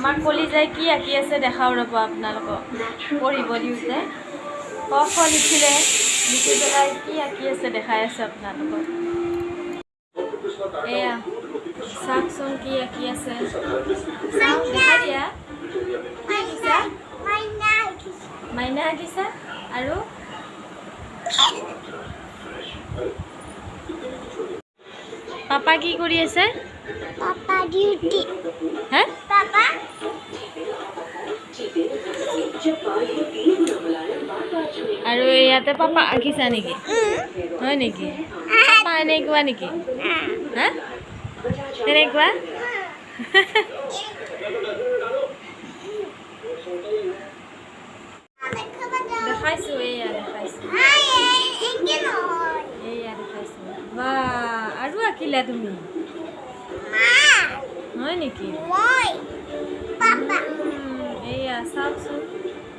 আমাৰ কলিজাই কি আঁকি আছে দেখাও ৰ'ব আপোনালোকক পঢ়িব দিওঁতে ক খ লিখিলে লিখি পেলাই কি আঁকি আছে দেখাই আছে আপোনালোকক এয়া চাওকচোন কি আঁকি আছে চাওক দেখাই দিয়া কি আঁকিছা মাইনা আঁকিছা আৰু পাপা কি কৰি আছে পাপা ডিউটি হে পাপা আৰু ইয়াতে পাপা আঁকিছা নেকি হয় নেকি পাপা এনেকুৱা নেকি হা তেনেকুৱা দেখাইছো এয়া দেখাইছো এয়া দেখাইছো বা আৰু আঁকিলা তুমি হয় নেকি এয়া চাওকচোন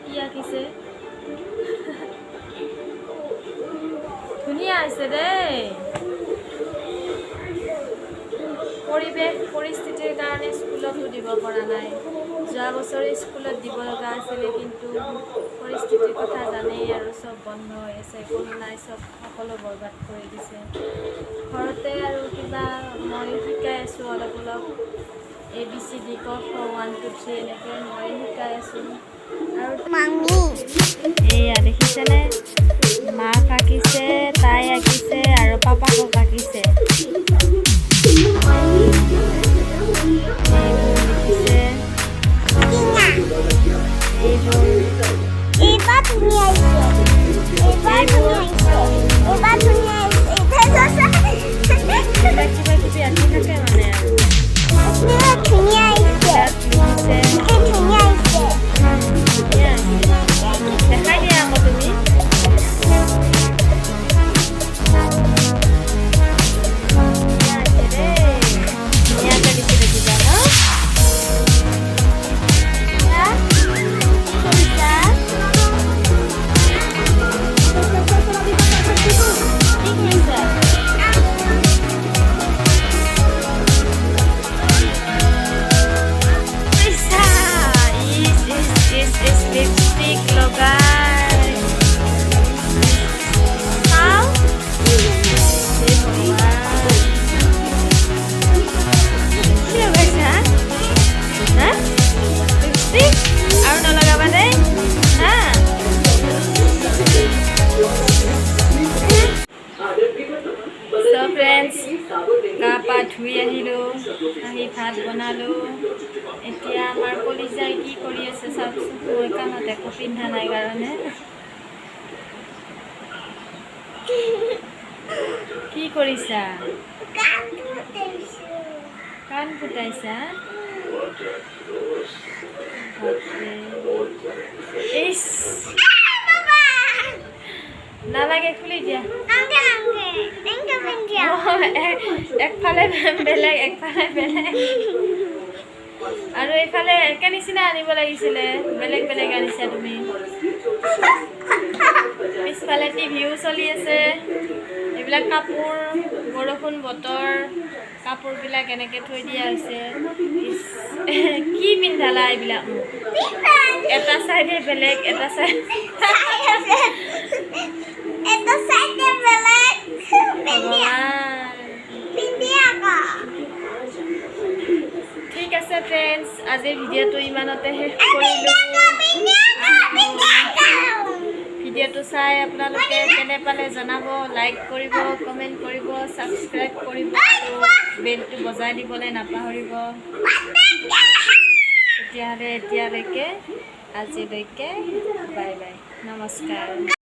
কি আঁকিছে ধুনীয়া হৈছে দেই পৰিৱেশ পৰিস্থিতিৰ কাৰণে স্কুলতো দিব পৰা নাই যোৱা বছৰ স্কুলত দিব লগা আছিলে কিন্তু পৰিস্থিতিৰ কথা জানেই আৰু চব বন্ধ হৈ আছে কোনো নাই চব সকলো বৰবাদ কৰি দিছে ঘৰতে আৰু কিবা মই শিকাই আছোঁ অলপ অলপ ABCD ক 1 2 3 এনেকৈ মই শিকাই আছোঁ আৰু এয়া দেখিছেনে মাক আঁকিছে তাই আঁকিছে আৰু পাপাকক আঁকিছে গা পা ধুই আহিলোঁ আহি ভাত বনালোঁ এতিয়া আমাৰ কলিজাই কি কৰি আছে চাওকচোন মই কাণত একো পিন্ধা নাই কাৰণে কি কৰিছা কাণ ফুটাইছা ইছ নালাগে খুলি দিয়া একফালে বেলেগ একফালে বেলেগ আৰু এইফালে একে নিচিনা আনিব লাগিছিলে বেলেগ বেলেগ আনিছা তুমি পিছফালে টিভিও চলি আছে এইবিলাক কাপোৰ বৰষুণ বতৰ কাপোৰবিলাক এনেকৈ থৈ দিয়া হৈছে কি পিন্ধালা এইবিলাক এটা চাইডে বেলেগ এটা চাইড ঠিক আছে ফ্ৰেণ্ডছ আজিৰ ভিডিঅ'টো ইমানতে শেষ কৰিলোঁ ভিডিঅ'টো চাই আপোনালোকে কেনে পালে জনাব লাইক কৰিব কমেণ্ট কৰিব ছাবস্ক্ৰাইব কৰিব আৰু বেলটো বজাই দিবলৈ নাপাহৰিব তেতিয়াহ'লে এতিয়ালৈকে আজিলৈকে বাই বাই নমস্কাৰ